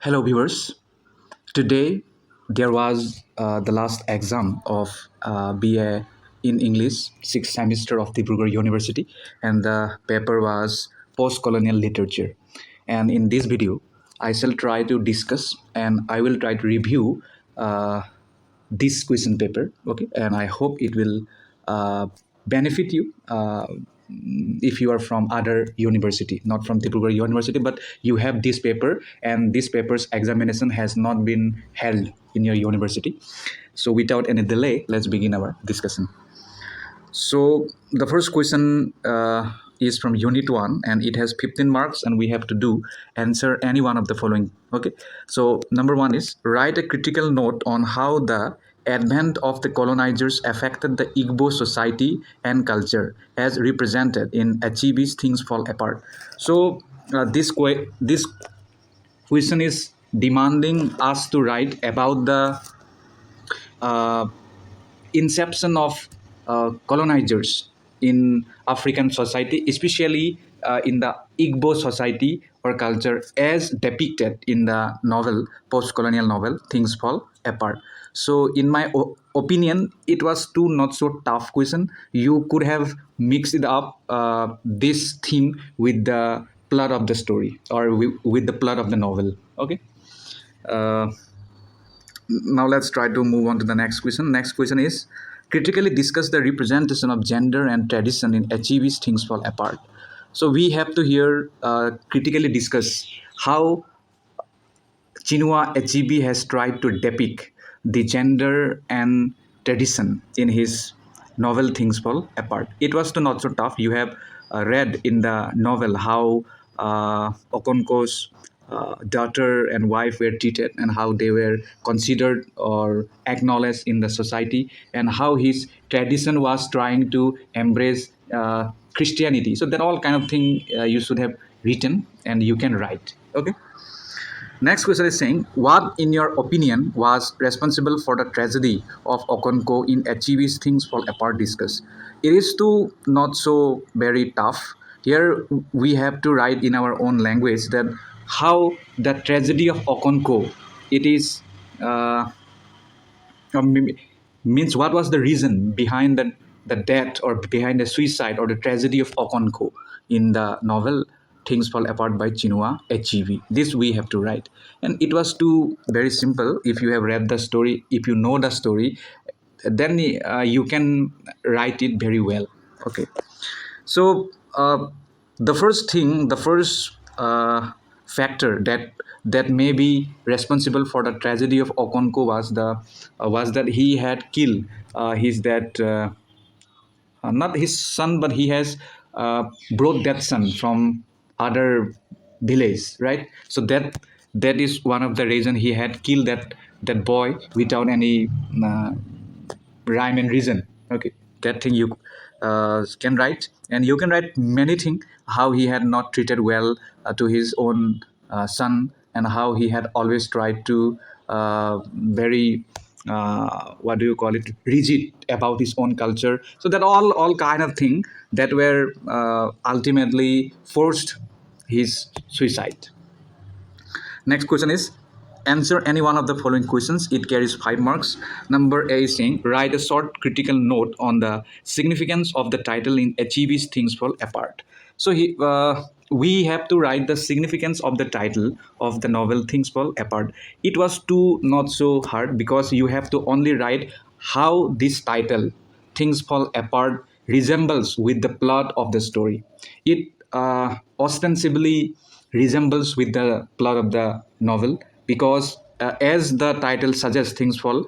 Hello, viewers. Today there was the last exam of BA in English, sixth semester of Dibrugarh University, and the paper was Post-Colonial Literature. And in this video, I shall try to discuss and I will try to review this question paper. Okay, and I hope it will benefit you. If you are from other university, not from Dibrugarh University, but you have this paper and this paper's examination has not been held in your university. So without any delay, let's begin our discussion. So the first question is from Unit 1 and it has 15 marks and we have to do answer any one of the following. Okay. So number 1 is write a critical note on how the advent of the colonizers affected the Igbo society and culture as represented in Achibi's Things Fall Apart. So this question is demanding us to write about the uh, inception of colonizers in African society, especially in the Igbo society or culture as depicted in the novel, post-colonial novel, Things Fall Apart. So in my opinion, it was too not so tough question. You could have mixed it up, this theme with the plot of the story or with the plot of the novel. Okay. Uh, Now let's try to move on to the next question. Next question is critically discuss the representation of gender and tradition in Achibi's Things Fall Apart. So we have to here critically discuss how Chinua Achebe has tried to depict the gender and tradition in his novel Things Fall Apart. It was too not so tough. You have read in the novel how Okonko's daughter and wife were treated and how they were considered or acknowledged in the society and how his tradition was trying to embrace Christianity. So that all kind of thing you should have written and you can write. Okay. Next question is saying, what, in your opinion, was responsible for the tragedy of Okonko in Achibi's Things Fall Apart discuss? It is too not so very tough. Here we have to write in our own language that how the tragedy of Okonko, it is, means what was the reason behind the death or behind the suicide or the tragedy of Okonko in the novel Things Fall Apart by Chinua Achebe. This we have to write. And it was too very simple. If you have read the story, if you know the story, then you can write it very well. Okay. So the first factor that may be responsible for the tragedy of Okonko was that he had killed his that not his son, but he has brought that son from other village, right? So that is one of the reason he had killed that boy without any rhyme and reason. Okay, that thing you can write, and you can write many things. How he had not treated well to his own son, and how he had always tried to very what do you call it, rigid about his own culture. So that all kind of thing that were ultimately forced his suicide. Next question is answer any one of the following questions. It carries 5 marks. Number A is saying write a short critical note on the significance of the title in Achibe's Things Fall Apart. So we have to write the significance of the title of the novel Things Fall Apart. It was too not so hard because you have to only write how this title Things Fall Apart resembles with the plot of the story. It ostensibly resembles with the plot of the novel because as the title suggests, things fall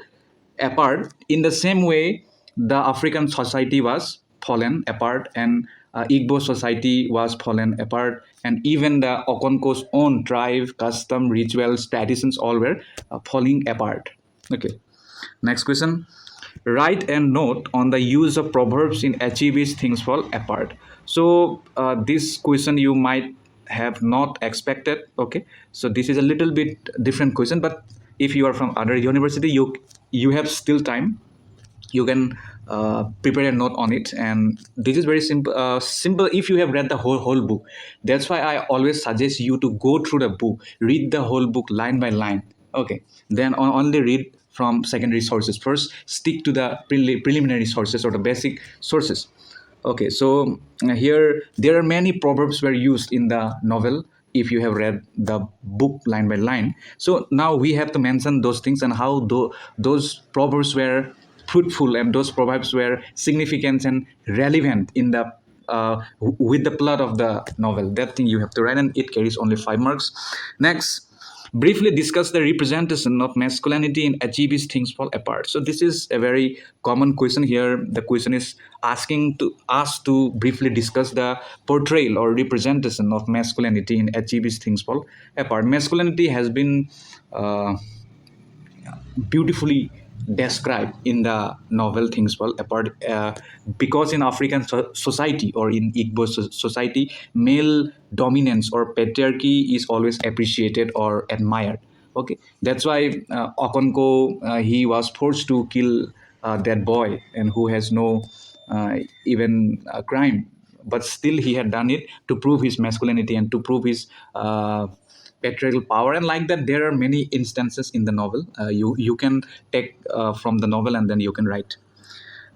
apart. In the same way, the African society was fallen apart and Igbo society was fallen apart, and even the Okonko's own tribe, custom, rituals, traditions all were falling apart. Okay. Next question. Write a note on the use of proverbs in Achibe's Things Fall Apart. So this question you might have not expected. Okay, so this is a little bit different question, but if you are from other university, you have still time. You can prepare a note on it, and this is very simple. Simple if you have read the whole book. That's why I always suggest you to go through the book, read the whole book line by line. Okay, then only read from secondary sources. First, stick to the preliminary sources or the basic sources. Okay, so here there are many proverbs were used in the novel if you have read the book line by line. So now we have to mention those things and how those proverbs were fruitful and those proverbs were significant and relevant in the with the plot of the novel. That thing you have to write, and it carries only 5 marks. Next, briefly discuss the representation of masculinity in achieves things fall apart. So this is a very common question here. The question is asking to us to briefly discuss the portrayal or representation of masculinity in achieves things fall apart. Masculinity has been beautifully described in the novel Things Fall Apart, because in African society or in Igbo society, male dominance or patriarchy is always appreciated or admired. Okay, that's why Okonko, he was forced to kill that boy and who has no even crime, but still he had done it to prove his masculinity and to prove his patriarchal power. And like that there are many instances in the novel. You can take from the novel and then you can write.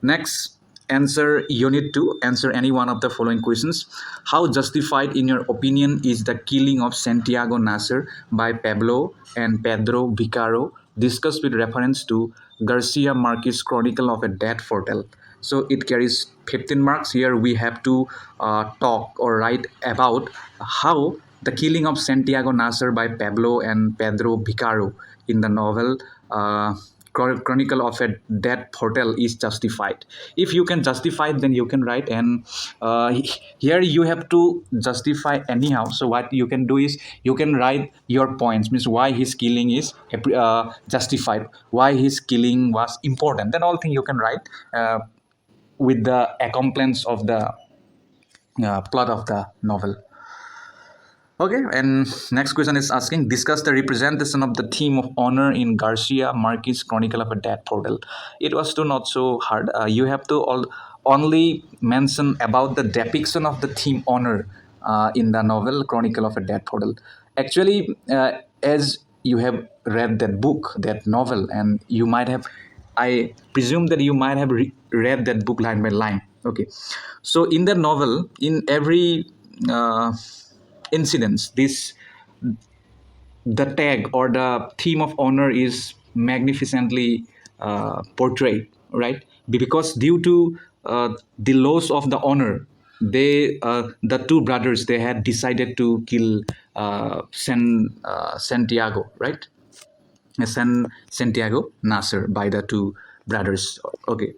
Next, answer unit 2. Answer any one of the following questions. How justified, in your opinion, is the killing of Santiago Nasser by Pablo and Pedro Vicaro, discussed with reference to Garcia Marquez' Chronicle of a Death Fortel? So it carries 15 marks. Here we have to talk or write about how the killing of Santiago Nasser by Pablo and Pedro Vicaro in the novel Chronicle of a Death Portal is justified. If you can justify it, then you can write. And here you have to justify anyhow. So what you can do is you can write your points, means why his killing is justified, why his killing was important. Then all thing you can write with the accompaniments of the plot of the novel. Okay, and next question is asking, discuss the representation of the theme of honor in Garcia Marquez' Chronicle of a Death Portal. It was too not so hard. You have to only mention about the depiction of the theme honor in the novel Chronicle of a Death Portal. Actually, as you have read that book, that novel, and you might have, I presume that you might have read that book line by line. Okay, so in the novel, in every incidents, this the tag or the theme of honor is magnificently portrayed, right? Because due to the loss of the honor, the two brothers, they had decided to kill Santiago, right? Santiago Nasser by the two brothers. Okay,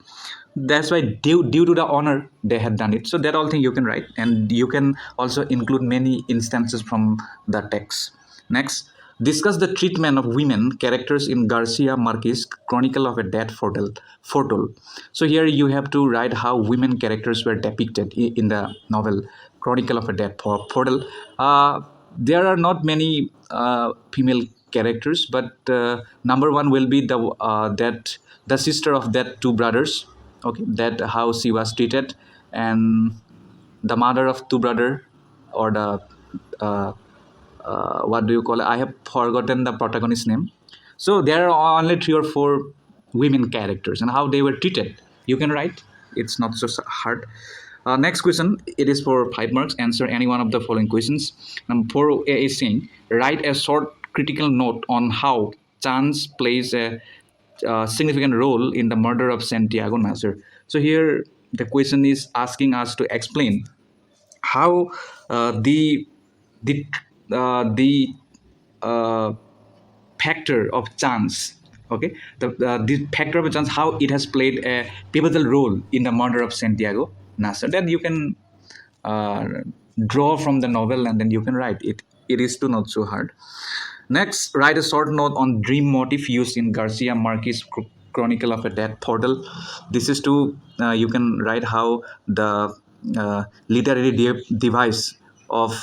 that's why due to the honor they had done it. So that all thing you can write, and you can also include many instances from the text. Next, discuss the treatment of women characters in Garcia Marquez' Chronicle of a Death Foretold. So here you have to write how women characters were depicted in the novel Chronicle of a Death Foretold. There are not many female characters, but number one will be the sister of that two brothers. Okay, that how she was treated, and the mother of two brother, or the uh, what do you call it? I have forgotten the protagonist's name. So there are only 3 or 4 women characters and how they were treated. You can write. It's not so hard. Next question. It is for 5 marks. Answer any one of the following questions. Number 4 is saying, write a short critical note on how chance plays a significant role in the murder of Santiago Nasser. So here the question is asking us to explain how the the uh, factor of chance, okay, the factor of chance, how it has played a pivotal role in the murder of Santiago Nasser. That you can uh, draw from the novel, and then you can write it. It is too not so hard. Next, write a short note on dream motif used in Garcia Marquez' Chronicle of a Death Portal. This is to you can write how the literary device of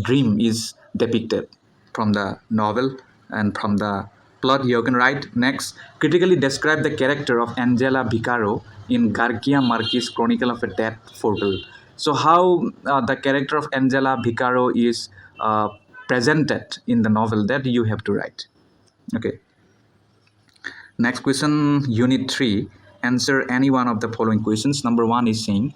dream is depicted from the novel and from the plot you can write. Next, critically describe the character of Angela Vicaro in Garcia Marquez' Chronicle of a Death Portal. So, how the character of Angela Vicaro is presented in the novel, that you have to write. Okay. Next question, Unit 3. Answer any one of the following questions. Number 1 is saying,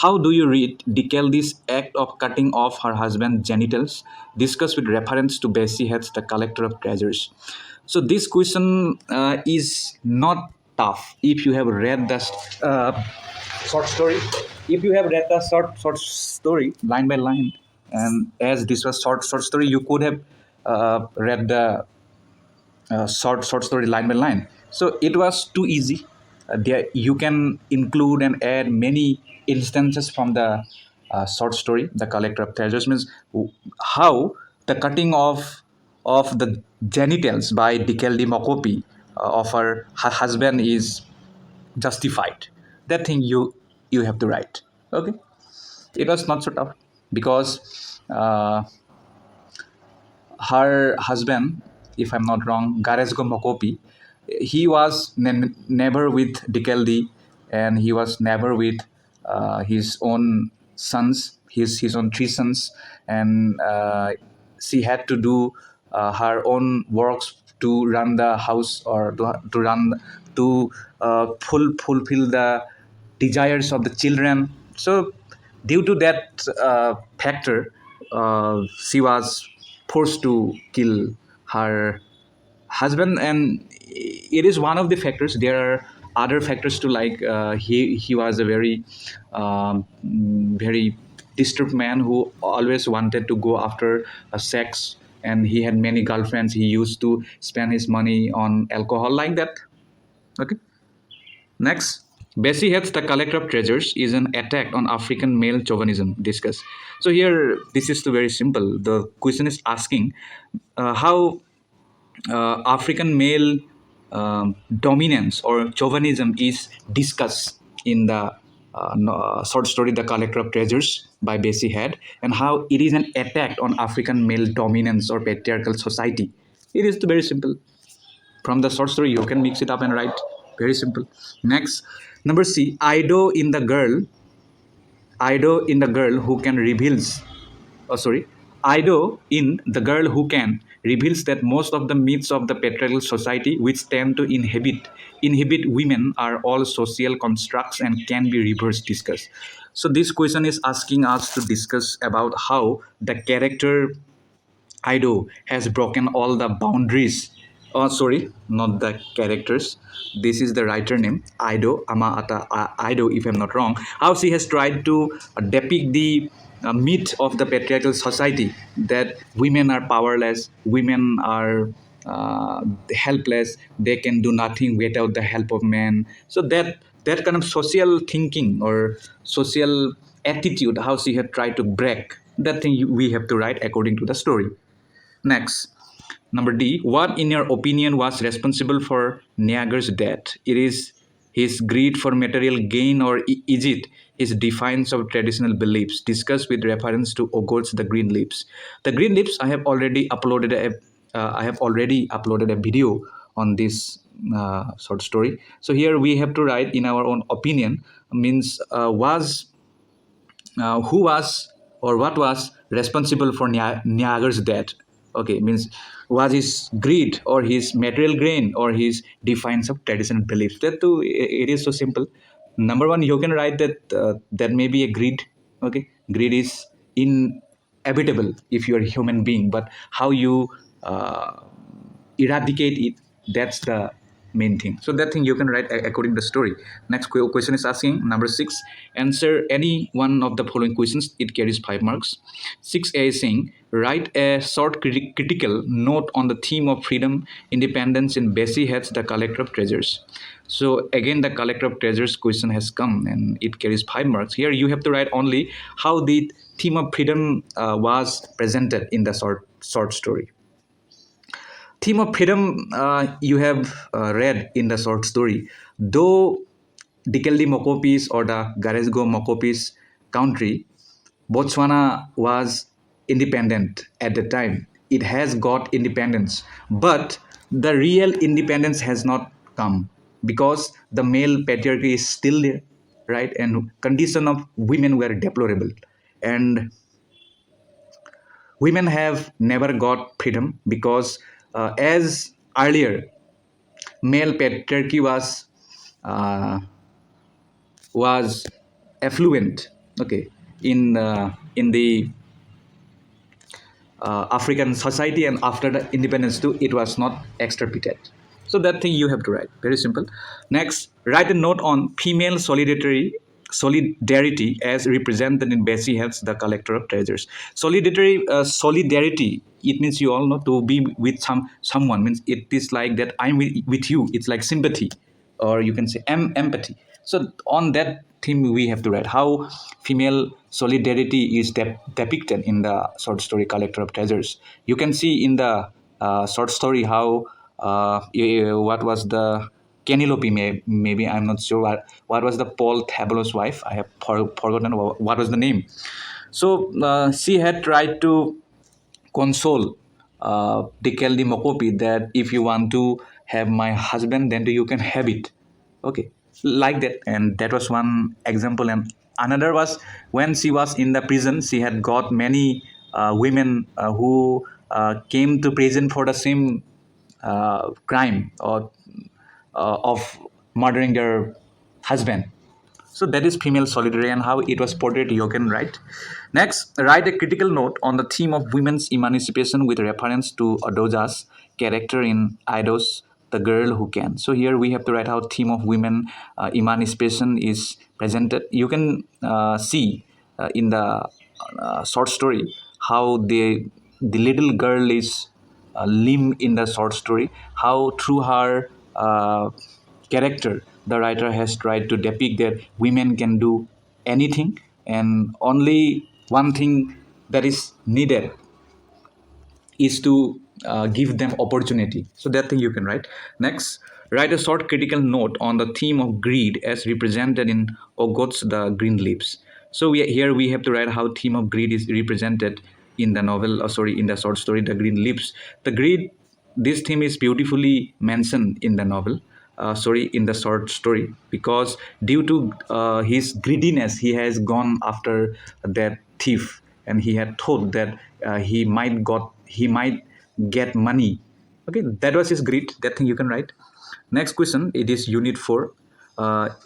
how do you read Dickeldy's act of cutting off her husband's genitals? Discuss with reference to Bessie Head's The Collector of Treasures. So this question is not tough if you have read the short story. If you have read the short story line by line, and as this was short story, you could have read the short story line by line. So it was too easy. There you can include and add many instances from the short story. The Collector of Treasures means how the cutting of the genitals by Dickeldy Mokopi of her husband is justified. That thing you have to write. Okay, it was not so tough because her husband, if I'm not wrong, Garesgo Mokopi, he was never with Dickeldy, and he was never with his own sons, his own three sons, and she had to do her own works to run the house, or to fulfill the desires of the children. So due to that factor, she was forced to kill her husband, and it is one of the factors. There are other factors too, like he was a very disturbed man who always wanted to go after sex, and he had many girlfriends. He used to spend his money on alcohol, like that. Okay. Next, Bessie Head's The Collector of Treasures is an attack on African male chauvinism. Discuss. So here, this is very simple. The question is asking how African male dominance or chauvinism is discussed in the short story The Collector of Treasures by Bessie Head, and how it is an attack on African male dominance or patriarchal society. It is very simple. From the short story, you can mix it up and write. Very simple. Next, number C, Ido in the girl who can reveals. Oh, sorry. Ido in The Girl Who Can reveals that most of the myths of the patriarchal society which tend to inhibit women are all social constructs and can be reverse discussed. So this question is asking us to discuss about how the character Ido has broken all the boundaries. Oh, sorry, not the characters. This is the writer name, Ido, Amaata Ido, if I'm not wrong. How she has tried to depict the myth of the patriarchal society, that women are powerless, women are helpless, they can do nothing without the help of men. So that kind of social thinking or social attitude, how she had tried to break, that thing we have to write according to the story. Next, number D. What, in your opinion, was responsible for Niagar's death? It is his greed for material gain, or is it his defiance of traditional beliefs? Discussed with reference to Ogor's The Green Lips. The Green Lips, I have already uploaded a video on this short story. So here we have to write in our own opinion, means who was or what was responsible for Niagar's death. Okay, means was his greed or his material gain or his defiance of traditional beliefs. That too, it is so simple. Number one, you can write that that may be a greed. Okay, greed is inevitable if you are a human being, but how you eradicate it, that's the main thing. So that thing you can write according to the story. Next question is asking, number 6, answer any one of the following questions. It carries 5 marks. 6A is saying, write a short critical note on the theme of freedom, independence in Bessie Head's The Collector of Treasures. So again, the Collector of Treasures question has come and it carries 5 marks. Here you have to write only how the theme of freedom was presented in the short story. Theme of freedom you have read in the short story. Though Dickeldy Mokopi's or the Garesgo Mokopi's country, Botswana was independent at the time. It has got independence, but the real independence has not come because the male patriarchy is still there, right? And condition of women were deplorable, and women have never got freedom because as earlier male patriarchy uh, was affluent, okay, in the African society, and after the independence too, it was not extirpated. So that thing you have to write. Very simple. Next, write a note on female solidarity as represented in Bessie Head's The Collector of Treasures. Solidarity. It means you all know to be with someone means it is like that I'm with you. It's like sympathy, or you can say empathy. So on that theme we have to write how female solidarity is depicted in the short story Collector of Treasures. You can see in the short story how what was the Penelope, maybe I'm not sure what was the Paul Tableau's wife. I have forgotten what was the name. So she had tried to console Dikeli Mokopi that if you want to have my husband, then you can have it. Okay, like that. And that was one example. And another was when she was in the prison, she had got many women who came to prison for the same crime or of murdering their husband. So that is female solidarity and how it was portrayed. You can write. Next, write a critical note on the theme of women's emancipation with reference to Adoja's character in Aidos, the girl who can. So here we have to write how theme of women emancipation is presented. You can see in the short story how the little girl is limb in the short story, how through her character the writer has tried to depict that women can do anything, and only one thing that is needed is to give them opportunity. So that thing you can write. Next, write a short critical note on the theme of greed as represented in Ogot's The Green Leaves. So here we have to write how theme of greed is represented in the novel, in the short story The Green Leaves. The greed, this theme is beautifully mentioned in the novel, in the short story, because due to his greediness, he has gone after that thief, and he had thought that he might get money. Okay, that was his greed. That thing you can write. Next question, it is unit 4.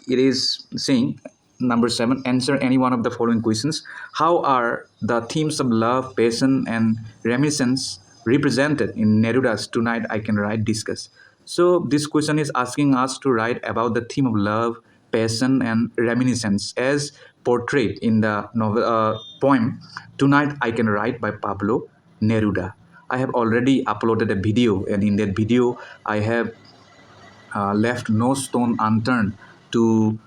It is saying number 7, answer any one of the following questions. How are the themes of love, passion, and reminiscence represented in Neruda's Tonight I Can Write Discuss? So this question is asking us to write about the theme of love, passion, and reminiscence as portrayed in the novel poem Tonight I Can Write by Pablo Neruda. I have already uploaded a video, and in that video I have left no stone unturned to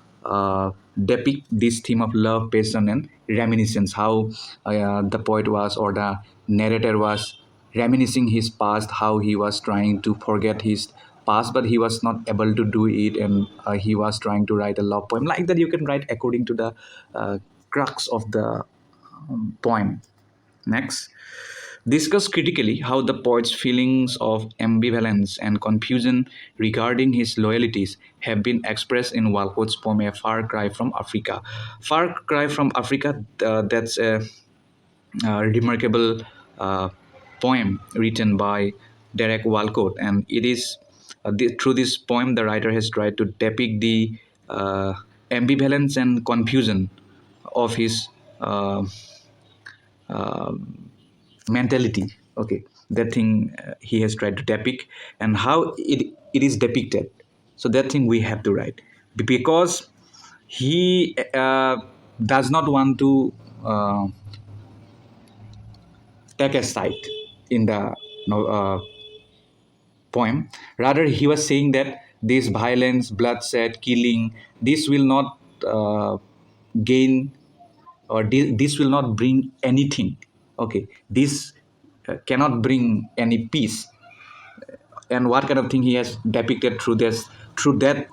depict this theme of love, passion, and reminiscence. How the poet was, or the narrator was, reminiscing his past, how he was trying to forget his past, but he was not able to do it, and he was trying to write a love poem. Like that, you can write according to the crux of the poem. Next, discuss critically how the poet's feelings of ambivalence and confusion regarding his loyalties have been expressed in Walcott's poem A Far Cry from Africa. Far Cry from Africa, that's a remarkable poem written by Derek Walcott, and it is through this poem the writer has tried to depict the ambivalence and confusion of his uh, uh, mentality. Okay, that thing he has tried to depict, and how it is depicted. So that thing we have to write, because he does not want to take a side in the poem. Rather, he was saying that this violence, bloodshed, killing, this will not gain, or this will not bring anything. Okay, this cannot bring any peace. And what kind of thing he has depicted through that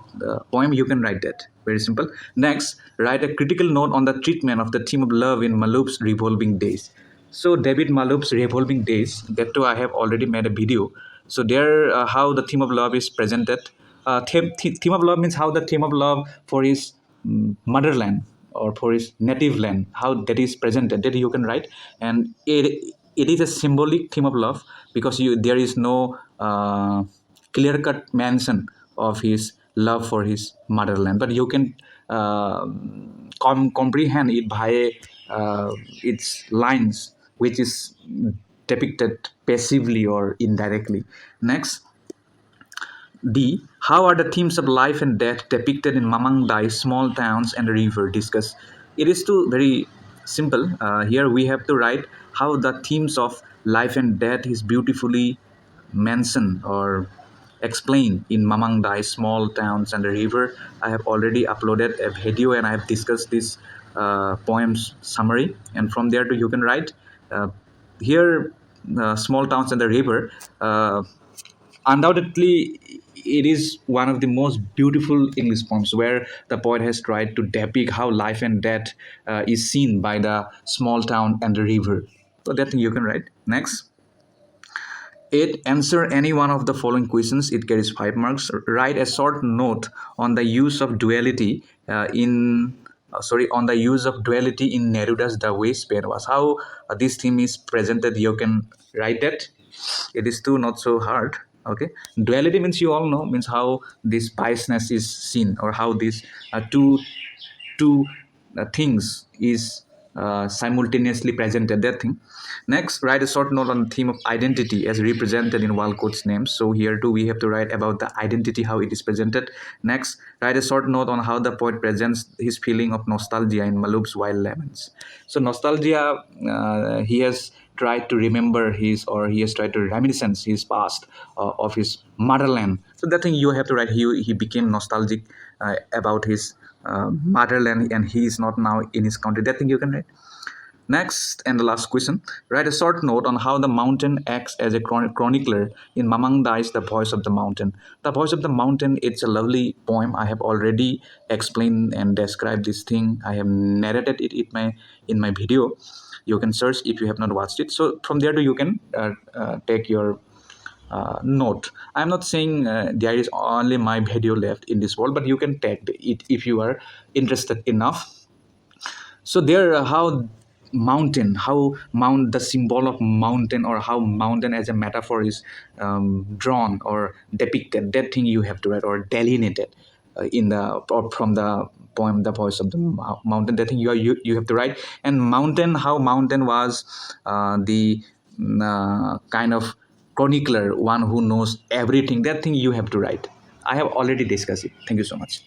poem, you can write that. Very simple. Next, write a critical note on the treatment of the theme of love in Malouf's Revolving Days. So David Malouf's Revolving Days, that too I have already made a video. So there, how the theme of love is presented. Theme of love means how the theme of love for his motherland or for his native land, how that is presented, that you can write. And it is a symbolic theme of love, because there is no clear cut mention of his love for his motherland, but you can uh, comprehend it by its lines, which is depicted passively or indirectly. Next, D. How are the themes of life and death depicted in Mamang Dai's small towns and river discussed? It is too very simple. Here we have to write how the themes of life and death is beautifully mentioned or explained in Mamang Dai's small towns and the river. I have already uploaded a video and I have discussed this poem's summary, and from there too you can write. Uh, Here, small towns and the river. Undoubtedly, it is one of the most beautiful English poems where the poet has tried to depict how life and death is seen by the small town and the river. So that thing you can write. Next. 8. Answer any one of the following questions. It carries 5 marks. Write a short note on the use of duality on the use of duality in Neruda's The Way Spain Was. How this theme is presented, you can write that. It is too not so hard. Okay, duality means, you all know, means how this biasness is seen, or how these two things is simultaneously presented, that thing. Next, write a short note on the theme of identity as represented in Walcott's names. So here too we have to write about the identity, how it is presented. Next, write a short note on how the poet presents his feeling of nostalgia in Malouf's Wild Lemons. So nostalgia, he has tried to remember his, or he has tried to reminiscence his past of his motherland. So that thing you have to write. He became nostalgic about his motherland, and he is not now in his country. That thing you can write. Next and the last question, write a short note on how the mountain acts as a chronicler in Mamang Dai's The Voice of the Mountain. The Voice of the Mountain, it's a lovely poem. I have already explained and described this thing. I have narrated it in my video. You can search if you have not watched it. So from there you can take your note. I'm not saying there is only my video left in this world, but you can take it if you are interested enough. So there, how mount the symbol of mountain, or how mountain as a metaphor is drawn or depicted, that thing you have to write or delineated in the, or from the poem The Voice of the Mountain. That thing you have to write. And mountain, how mountain was the kind of chronicler, one who knows everything, that thing you have to write. I have already discussed it. Thank you so much.